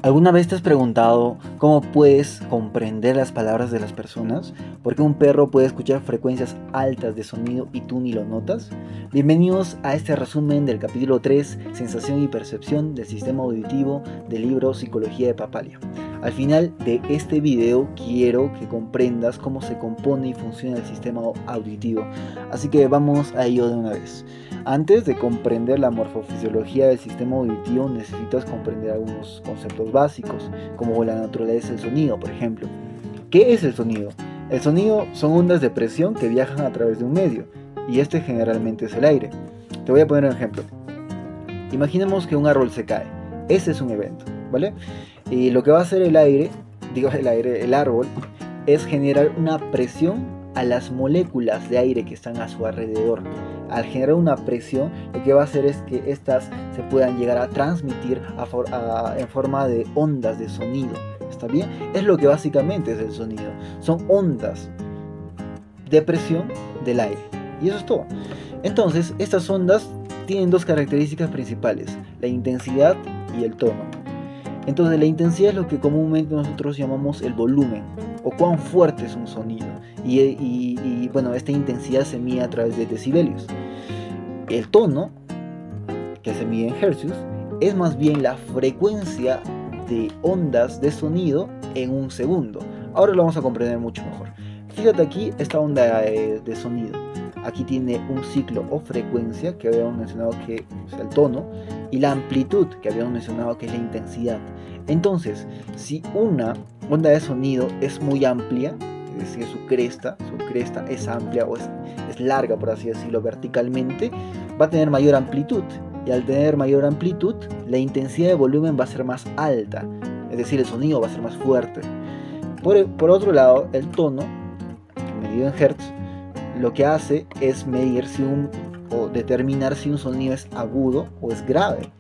¿Alguna vez te has preguntado cómo puedes comprender las palabras de las personas? ¿Por qué un perro puede escuchar frecuencias altas de sonido y tú ni lo notas? Bienvenidos a este resumen del capítulo 3, Sensación y Percepción del Sistema Auditivo del libro Psicología de Papalia. Al final de este video quiero que comprendas cómo se compone y funciona el sistema auditivo, así que vamos a ello de una vez. Antes de comprender la morfofisiología del sistema auditivo necesitas comprender algunos conceptos básicos, como la naturaleza del sonido, por ejemplo. ¿Qué es el sonido? El sonido son ondas de presión que viajan a través de un medio, y este generalmente es el aire. Te voy a poner un ejemplo. Imaginemos que un árbol se cae. Ese es un evento, ¿vale? Y lo que va a hacer el árbol, es generar una presión a las moléculas de aire que están a su alrededor. Al generar una presión, lo que va a hacer es que estas se puedan llegar a transmitir en forma de ondas de sonido. ¿Está bien? Es lo que básicamente es el sonido. Son ondas de presión del aire. Y eso es todo. Entonces, estas ondas tienen dos características principales: la intensidad y el tono. Entonces, la intensidad es lo que comúnmente nosotros llamamos el volumen, o cuán fuerte es un sonido. Y bueno, esta intensidad se mide a través de decibelios. El tono, que se mide en hercios, es más bien la frecuencia de ondas de sonido en un segundo. Ahora lo vamos a comprender mucho mejor. Fíjate aquí esta onda de sonido. Aquí tiene un ciclo o frecuencia, que habíamos mencionado que es el tono, y la amplitud, que habíamos mencionado que es la intensidad. Entonces, si una onda de sonido es muy amplia, es decir, su cresta es amplia o es larga, por así decirlo, verticalmente, va a tener mayor amplitud. Y al tener mayor amplitud, la intensidad de volumen va a ser más alta, es decir, el sonido va a ser más fuerte. Por otro lado, el tono, medido en hertz, lo que hace es medir o determinar si un sonido es agudo o es grave.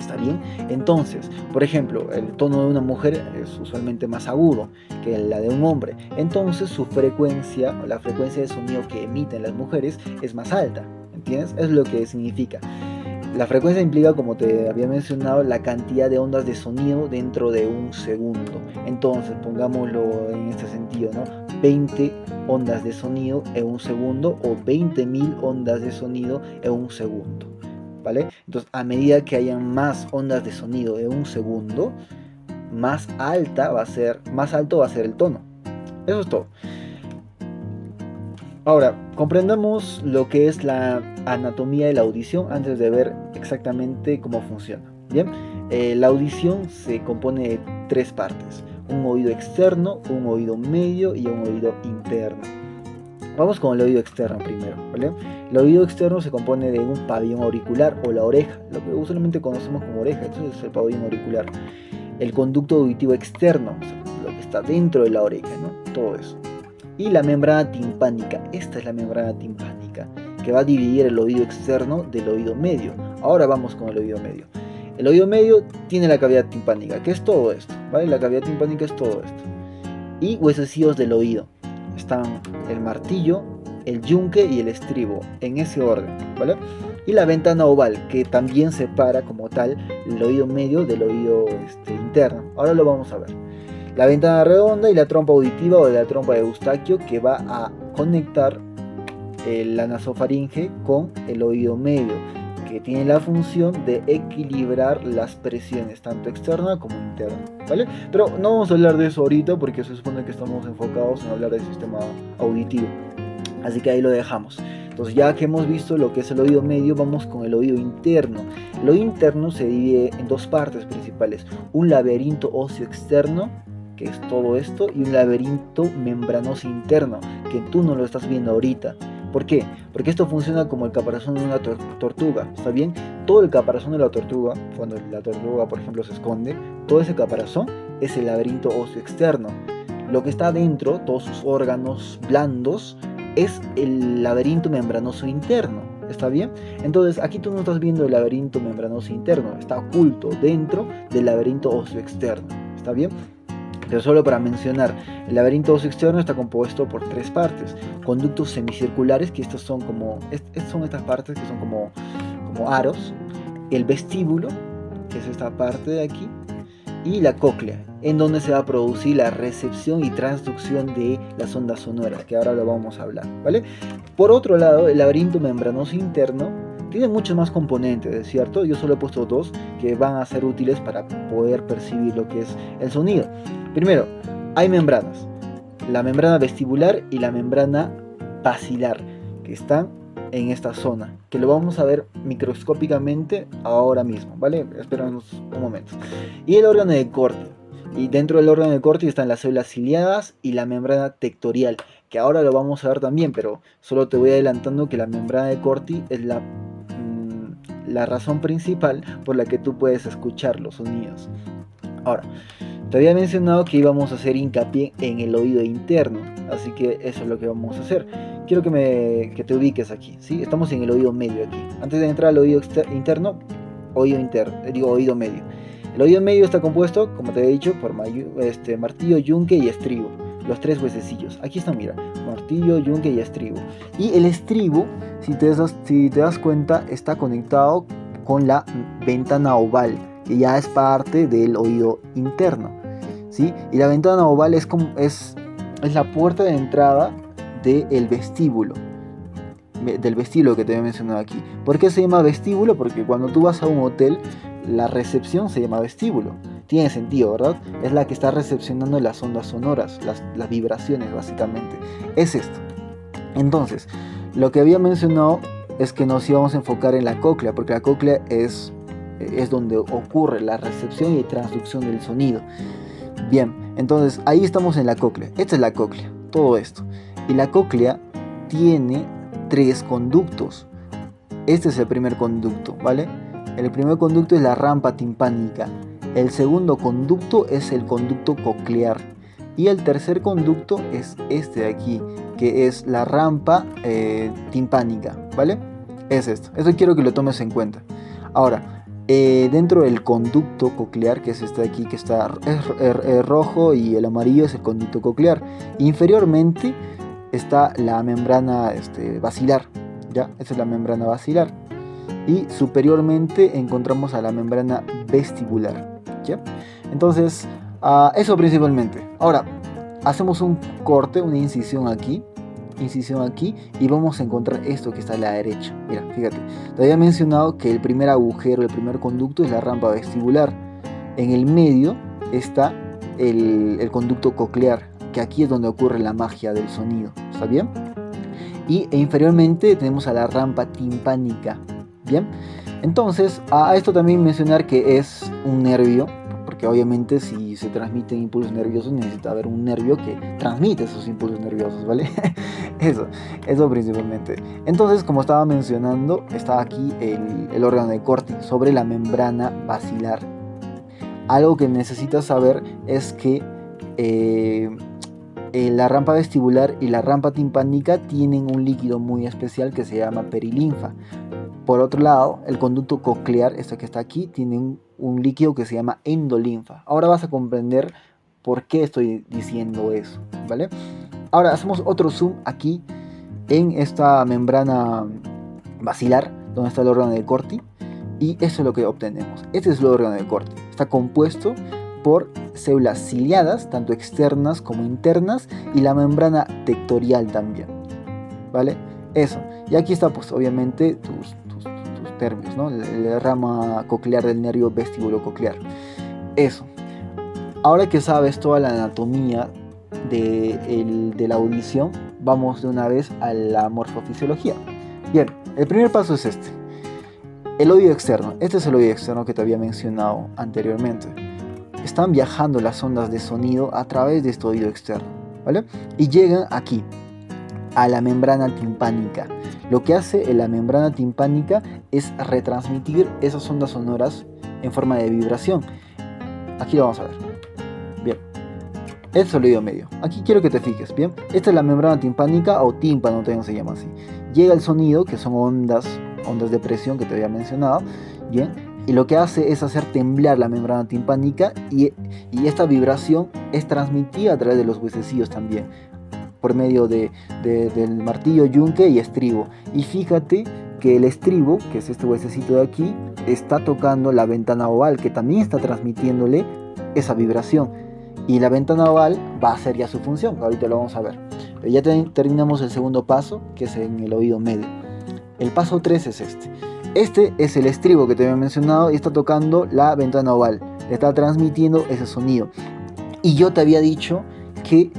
¿Está bien? Entonces, por ejemplo, el tono de una mujer es usualmente más agudo que la de un hombre. Entonces, la frecuencia de sonido que emiten las mujeres es más alta. ¿Entiendes? Es lo que significa. La frecuencia implica, como te había mencionado, la cantidad de ondas de sonido dentro de un segundo. Entonces, pongámoslo en este sentido, ¿no? 20 ondas de sonido en un segundo o 20.000 ondas de sonido en un segundo, ¿vale? Entonces, a medida que hayan más ondas de sonido en un segundo, más alto va a ser el tono. Eso es todo. Ahora, comprendamos lo que es la anatomía de la audición antes de ver exactamente cómo funciona. Bien, la audición se compone de tres partes: un oído externo, un oído medio y un oído interno. Vamos con el oído externo primero, ¿vale? El oído externo se compone de un pabellón auricular o la oreja, lo que usualmente conocemos como oreja. Esto es el pabellón auricular. El conducto auditivo externo, o sea, lo que está dentro de la oreja, ¿no? Todo eso. Y la membrana timpánica. Esta es la membrana timpánica que va a dividir el oído externo del oído medio. Ahora vamos con el oído medio. El oído medio tiene la cavidad timpánica, que es todo esto, ¿vale? La cavidad timpánica es todo esto. Y huesecillos del oído. Están el martillo, el yunque y el estribo, en ese orden, ¿vale? Y la ventana oval, que también separa como tal el oído medio del oído interno. Ahora lo vamos a ver. La ventana redonda y la trompa auditiva o la trompa de Eustaquio, que va a conectar la nasofaringe con el oído medio, que tiene la función de equilibrar las presiones, tanto externa como interna, ¿vale? Pero no vamos a hablar de eso ahorita porque se supone que estamos enfocados en hablar del sistema auditivo. Así que ahí lo dejamos. Entonces, ya que hemos visto lo que es el oído medio, vamos con el oído interno. El oído interno se divide en dos partes principales: un laberinto óseo externo, que es todo esto, y un laberinto membranoso interno, que tú no lo estás viendo ahorita. ¿Por qué? Porque esto funciona como el caparazón de una tortuga, ¿está bien? Todo el caparazón de la tortuga, cuando la tortuga, por ejemplo, se esconde, todo ese caparazón es el laberinto óseo externo. Lo que está dentro, todos sus órganos blandos, es el laberinto membranoso interno, ¿está bien? Entonces, aquí tú no estás viendo el laberinto membranoso interno, está oculto dentro del laberinto óseo externo, ¿está bien? Pero solo para mencionar, el laberinto óseo externo está compuesto por tres partes: conductos semicirculares, que estos son estas partes que son como aros; el vestíbulo, que es esta parte de aquí; y la cóclea, en donde se va a producir la recepción y transducción de las ondas sonoras, que ahora lo vamos a hablar, ¿vale? Por otro lado, el laberinto membranoso interno tiene muchos más componentes, ¿es cierto? Yo solo he puesto 2 que van a ser útiles para poder percibir lo que es el sonido. Primero, hay membranas, la membrana vestibular y la membrana basilar, que están en esta zona, que lo vamos a ver microscópicamente ahora mismo, ¿vale? Espéranos un momento. Y el órgano de Corti. Y dentro del órgano de Corti están las células ciliadas y la membrana tectorial, que ahora lo vamos a ver también, pero solo te voy adelantando que la membrana de Corti es la razón principal por la que tú puedes escuchar los sonidos. Ahora, te había mencionado que íbamos a hacer hincapié en el oído interno, así que eso es lo que vamos a hacer. Quiero que te ubiques aquí, ¿sí? Estamos en el oído medio aquí. Antes de entrar al oído interno, oído medio. El oído medio está compuesto, como te he dicho, por martillo, yunque y estribo. Los 3 huesecillos. Aquí están, mira, martillo, yunque y estribo. Y el estribo, si te das cuenta, está conectado con la ventana oval, que ya es parte del oído interno, ¿sí? Y la ventana oval es la puerta de entrada del vestíbulo que te había mencionado aquí. ¿Por qué se llama vestíbulo? Porque cuando tú vas a un hotel, la recepción se llama vestíbulo. Tiene sentido, ¿verdad? Es la que está recepcionando las ondas sonoras, las vibraciones, básicamente. Es esto. Entonces, lo que había mencionado es que nos íbamos a enfocar en la cóclea, porque la cóclea es donde ocurre la recepción y transducción del sonido. Bien, entonces ahí estamos en la cóclea. Esta es la cóclea, todo esto. Y la cóclea tiene 3 conductos. Este es el primer conducto, ¿vale? El primer conducto es la rampa timpánica. El segundo conducto es el conducto coclear. Y el tercer conducto es este de aquí, que es la rampa timpánica, ¿vale? Es esto. Esto quiero que lo tomes en cuenta. Ahora, dentro del conducto coclear, que es este de aquí, que está rojo, y el amarillo es el conducto coclear. Inferiormente está la membrana basilar, ¿ya? Esa es la membrana basilar. Y superiormente encontramos a la membrana vestibular, ¿ya? Entonces, eso principalmente. Ahora, hacemos un corte, una incisión aquí, y vamos a encontrar esto que está a la derecha. Mira, fíjate, te había mencionado que el primer agujero, el primer conducto es la rampa vestibular. En el medio está el conducto coclear, que aquí es donde ocurre la magia del sonido, ¿está bien? Y inferiormente tenemos a la rampa timpánica, ¿bien? Entonces, a esto también mencionar que es un nervio, porque obviamente si se transmiten impulsos nerviosos necesita haber un nervio que transmite esos impulsos nerviosos, ¿vale? Eso principalmente. Entonces, como estaba mencionando, está aquí el órgano de Corti sobre la membrana basilar. Algo que necesitas saber es que la rampa vestibular y la rampa timpánica tienen un líquido muy especial que se llama perilinfa. Por otro lado, el conducto coclear, este que está aquí, tiene un líquido que se llama endolinfa. Ahora vas a comprender por qué estoy diciendo eso, ¿vale? Ahora hacemos otro zoom aquí en esta membrana basilar, donde está el órgano de Corti, y eso es lo que obtenemos. Este es el órgano de Corti. Está compuesto por células ciliadas, tanto externas como internas, y la membrana tectorial también, ¿vale? Eso. Y aquí está, pues, obviamente, tus nervios, ¿no? La rama coclear del nervio vestibulo-coclear. Eso. Ahora que sabes toda la anatomía de la audición, vamos de una vez a la morfofisiología. Bien, el primer paso es este. El oído externo. Este es el oído externo que te había mencionado anteriormente. Están viajando las ondas de sonido a través de este oído externo, ¿vale? Y llegan aquí, a la membrana timpánica. Lo que hace la membrana timpánica es retransmitir esas ondas sonoras en forma de vibración. Aquí lo vamos a ver. Bien. Este es el oído medio. Aquí quiero que te fijes, ¿bien? Esta es la membrana timpánica o tímpano, también se llama así. Llega el sonido, que son ondas de presión que te había mencionado, ¿bien? Y lo que hace es hacer temblar la membrana timpánica y esta vibración es transmitida a través de los huesecillos también, por medio del martillo, yunque y estribo. Y fíjate que el estribo, que es este huesecito de aquí, está tocando la ventana oval, que también está transmitiéndole esa vibración. Y la ventana oval va a hacer ya su función, ahorita lo vamos a ver. Pero ya terminamos el segundo paso, que es en el oído medio. El paso 3 es este. Este es el estribo que te había mencionado y está tocando la ventana oval. Le está transmitiendo ese sonido. Y yo te había dicho que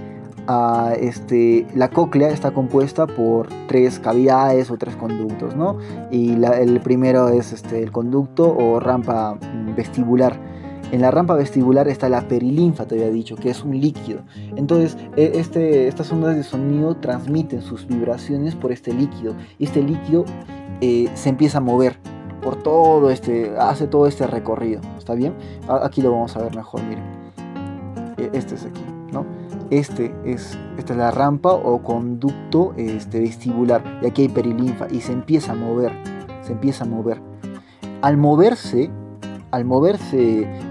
la cóclea está compuesta por 3 cavidades o 3 conductos, ¿no? Y el primero es el conducto o rampa vestibular. En la rampa vestibular está la perilinfa, te había dicho, que es un líquido. Entonces, estas ondas de sonido transmiten sus vibraciones por este líquido. Y este líquido se empieza a mover por hace todo este recorrido. ¿Está bien? Aquí lo vamos a ver mejor, miren. Este es aquí, ¿no? Esta es la rampa o conducto vestibular. Y aquí hay perilinfa y se empieza a mover. Al moverse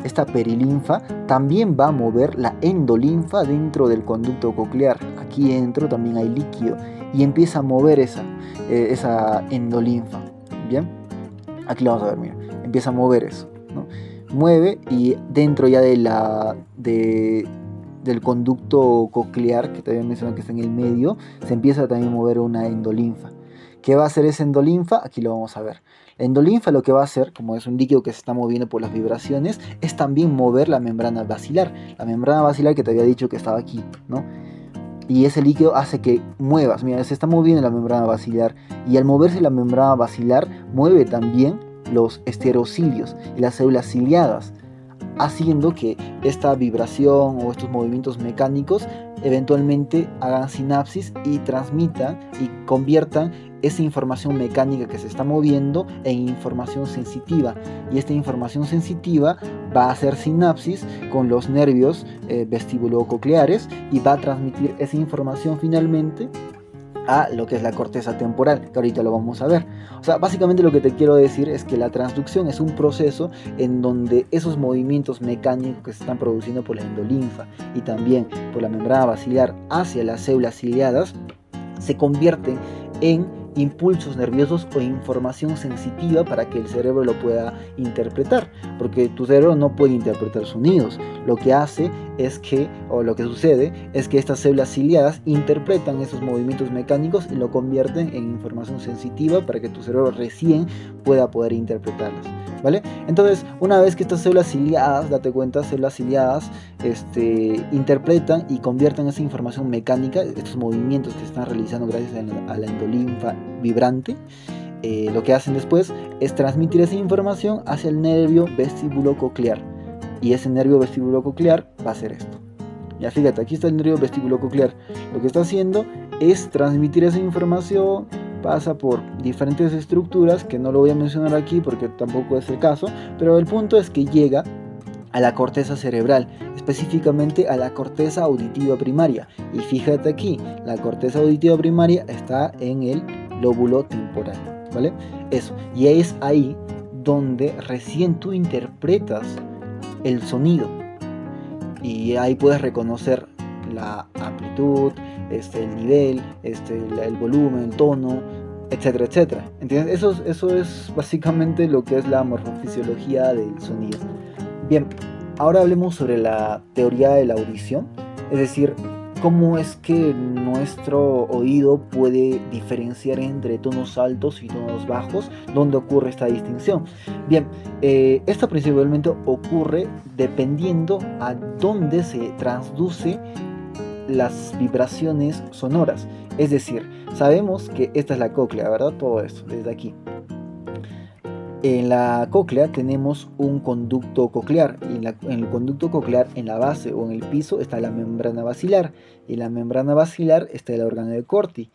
esta perilinfa, también va a mover la endolinfa dentro del conducto coclear. Aquí dentro también hay líquido y empieza a mover esa endolinfa. Bien, aquí lo vamos a ver, mira, empieza a mover eso, ¿no? Mueve y dentro ya del conducto coclear, que te había mencionado que está en el medio, se empieza también a mover una endolinfa. ¿Qué va a hacer esa endolinfa? Aquí lo vamos a ver. La endolinfa lo que va a hacer, como es un líquido que se está moviendo por las vibraciones, es también mover la membrana basilar. La membrana basilar que te había dicho que estaba aquí, ¿no? Y ese líquido hace que muevas. Mira, se está moviendo la membrana basilar. Y al moverse la membrana basilar, mueve también los estereocilios y las células ciliadas, haciendo que esta vibración o estos movimientos mecánicos eventualmente hagan sinapsis y transmitan y conviertan esa información mecánica que se está moviendo en información sensitiva. Y esta información sensitiva va a hacer sinapsis con los nervios vestibulococleares y va a transmitir esa información finalmente a lo que es la corteza temporal, que ahorita lo vamos a ver. O sea, básicamente lo que te quiero decir es que la transducción es un proceso en donde esos movimientos mecánicos que se están produciendo por la endolinfa y también por la membrana basilar hacia las células ciliadas se convierten en impulsos nerviosos o información sensitiva para que el cerebro lo pueda interpretar, porque tu cerebro no puede interpretar sonidos. Lo que sucede es que estas células ciliadas interpretan esos movimientos mecánicos y lo convierten en información sensitiva para que tu cerebro recién pueda poder interpretarlas, ¿vale? Entonces, una vez que estas células ciliadas, date cuenta, interpretan y convierten esa información mecánica, estos movimientos que se están realizando gracias a la endolinfa vibrante, lo que hacen después es transmitir esa información hacia el nervio vestibulococlear. Y ese nervio vestibulococlear va a hacer esto. Ya fíjate, aquí está el nervio vestibulococlear. Lo que está haciendo es transmitir esa información, pasa por diferentes estructuras que no lo voy a mencionar aquí porque tampoco es el caso, pero el punto es que llega a la corteza cerebral, específicamente a la corteza auditiva primaria. Y fíjate aquí, la corteza auditiva primaria está en el lóbulo temporal, ¿vale? Eso, y es ahí donde recién tú interpretas el sonido. Y ahí puedes reconocer la amplitud, el nivel, el volumen, el tono, etcétera, etcétera. ¿Entiendes? Eso es básicamente lo que es la morfofisiología del sonido. Bien, ahora hablemos sobre la teoría de la audición, es decir, cómo es que nuestro oído puede diferenciar entre tonos altos y tonos bajos, dónde ocurre esta distinción. Bien, esto principalmente ocurre dependiendo a dónde se transduce las vibraciones sonoras. Es decir, sabemos que esta es la cóclea, ¿verdad? Todo esto, desde aquí. En la cóclea tenemos un conducto coclear y en el conducto coclear, en la base o en el piso, está la membrana basilar, y en la membrana basilar está el órgano de Corti,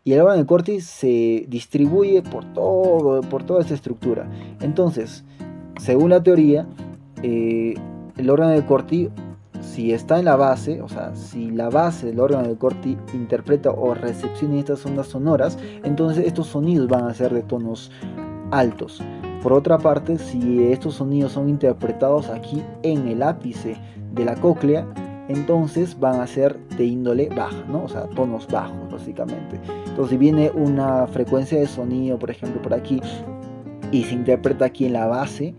y el órgano de Corti se distribuye por toda esta estructura. Entonces, según la teoría, el órgano de Corti, si está en la base, o sea, si la base del órgano de Corti interpreta o recepciona estas ondas sonoras, entonces estos sonidos van a ser de tonos altos. Por otra parte, si estos sonidos son interpretados aquí en el ápice de la cóclea, entonces van a ser de índole baja, ¿no? O sea, tonos bajos, básicamente. Entonces, si viene una frecuencia de sonido, por ejemplo, por aquí, y se interpreta aquí en la base,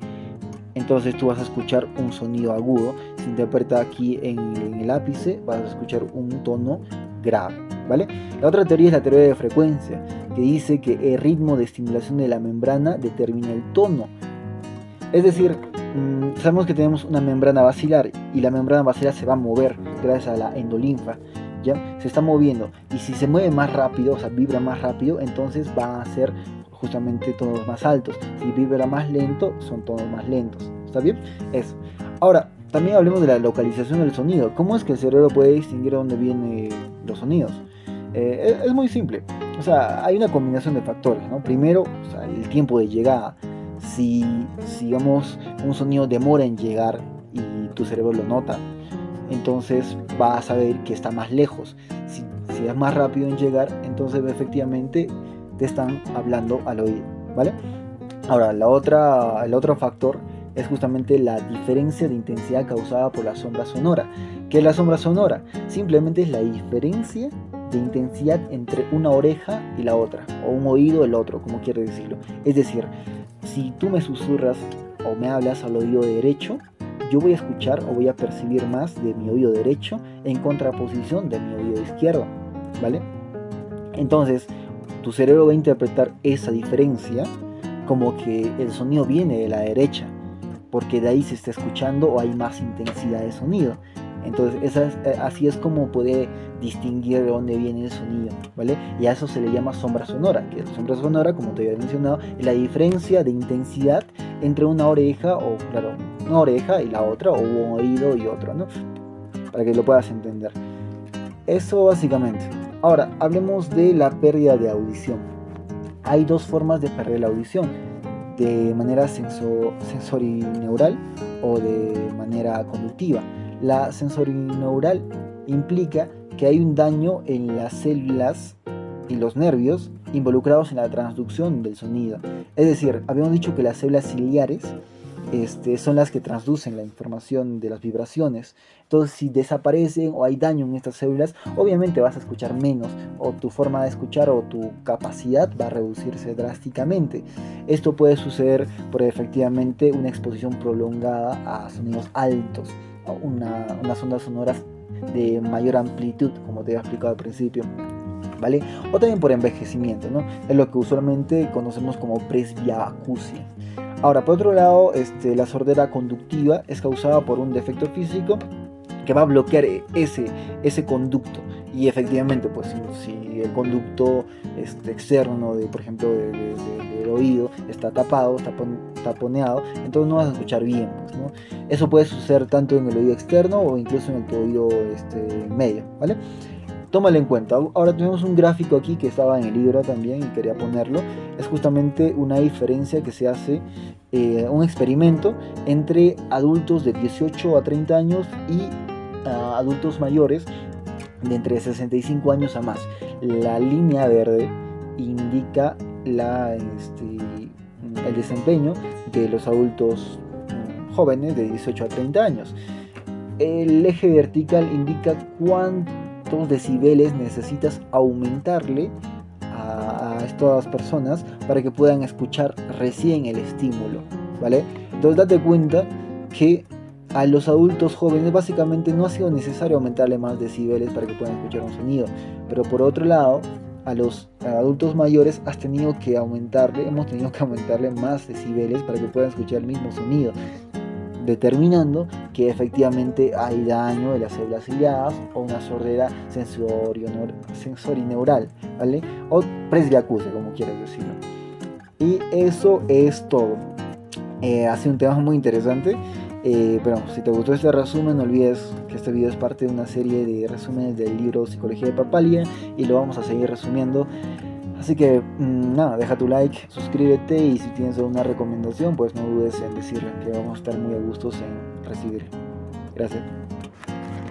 entonces tú vas a escuchar un sonido agudo. Se interpreta aquí en el ápice, vas a escuchar un tono grave, ¿vale? La otra teoría es la teoría de frecuencia, que dice que el ritmo de estimulación de la membrana determina el tono. Es decir, sabemos que tenemos una membrana basilar y la membrana basilar se va a mover gracias a la endolinfa, ¿ya? Se está moviendo, y si se mueve más rápido, o sea, vibra más rápido, entonces va a ser justamente tonos más altos. Si vibra más lento, son tonos más lentos. ¿Está bien? Eso. Ahora, también hablemos de la localización del sonido. ¿Cómo es que el cerebro puede distinguir de dónde vienen los sonidos? Es muy simple. O sea, hay una combinación de factores, ¿no? Primero, o sea, el tiempo de llegada. Si, digamos, un sonido demora en llegar y tu cerebro lo nota, entonces va a saber que está más lejos. Si es más rápido en llegar, entonces efectivamente te están hablando al oído, ¿vale? Ahora, el otro factor es justamente la diferencia de intensidad causada por la sombra sonora. ¿Qué es la sombra sonora? Simplemente es la diferencia de intensidad entre una oreja y la otra, o un oído y el otro, como quiere decirlo. Es decir, si tú me susurras o me hablas al oído derecho, yo voy a escuchar o voy a percibir más de mi oído derecho en contraposición de mi oído izquierdo, ¿vale? Entonces, tu cerebro va a interpretar esa diferencia como que el sonido viene de la derecha, porque de ahí se está escuchando o hay más intensidad de sonido. Entonces, así es como puede distinguir de dónde viene el sonido, ¿vale? Y a eso se le llama sombra sonora, que la sombra sonora, como te había mencionado, es la diferencia de intensidad entre una oreja, o claro, una oreja y la otra, o un oído y otro, ¿no? Para que lo puedas entender. Eso básicamente. Ahora, hablemos de la pérdida de audición. Hay dos formas de perder la audición: de manera sensorineural o de manera conductiva. La sensorineural implica que hay un daño en las células y los nervios involucrados en la transducción del sonido. Es decir, habíamos dicho que las células ciliares son las que transducen la información de las vibraciones. Entonces, si desaparecen o hay daño en estas células, obviamente vas a escuchar menos, o tu forma de escuchar o tu capacidad va a reducirse drásticamente. Esto puede suceder por efectivamente una exposición prolongada a sonidos altos, a unas ondas sonoras de mayor amplitud, como te había explicado al principio, ¿vale? O también por envejecimiento, ¿no? Es lo que usualmente conocemos como presbiacusia. Ahora, por otro lado, la sordera conductiva es causada por un defecto físico que va a bloquear ese conducto. Y efectivamente, pues si el conducto externo, por ejemplo, del oído está tapado, taponeado, entonces no vas a escuchar bien, pues, ¿no? Eso puede suceder tanto en el oído externo o incluso en el oído medio, ¿vale? Tómalo en cuenta. Ahora tenemos un gráfico aquí que estaba en el libro también y quería ponerlo. Es justamente una diferencia que se hace, un experimento entre adultos de 18 a 30 años y adultos mayores de entre 65 años a más. La línea verde indica el desempeño de los adultos jóvenes de 18 a 30 años. El eje vertical indica cuántos decibeles necesitas aumentarle a estas personas para que puedan escuchar recién el estímulo, ¿vale? Entonces date cuenta que a los adultos jóvenes básicamente no ha sido necesario aumentarle más decibeles para que puedan escuchar un sonido, pero por otro lado a los adultos mayores hemos tenido que aumentarle más decibeles para que puedan escuchar el mismo sonido, determinando que efectivamente hay daño de las células ciliadas o una sordera sensorineural, ¿vale? O presbiacusia, como quieras decirlo. Y eso es todo. Ha sido un tema muy interesante, pero si te gustó este resumen, no olvides que este video es parte de una serie de resúmenes del libro Psicología de Papalia y lo vamos a seguir resumiendo. Así que nada, deja tu like, suscríbete y si tienes alguna recomendación, pues no dudes en decirle, que vamos a estar muy a gustos en recibir. Gracias.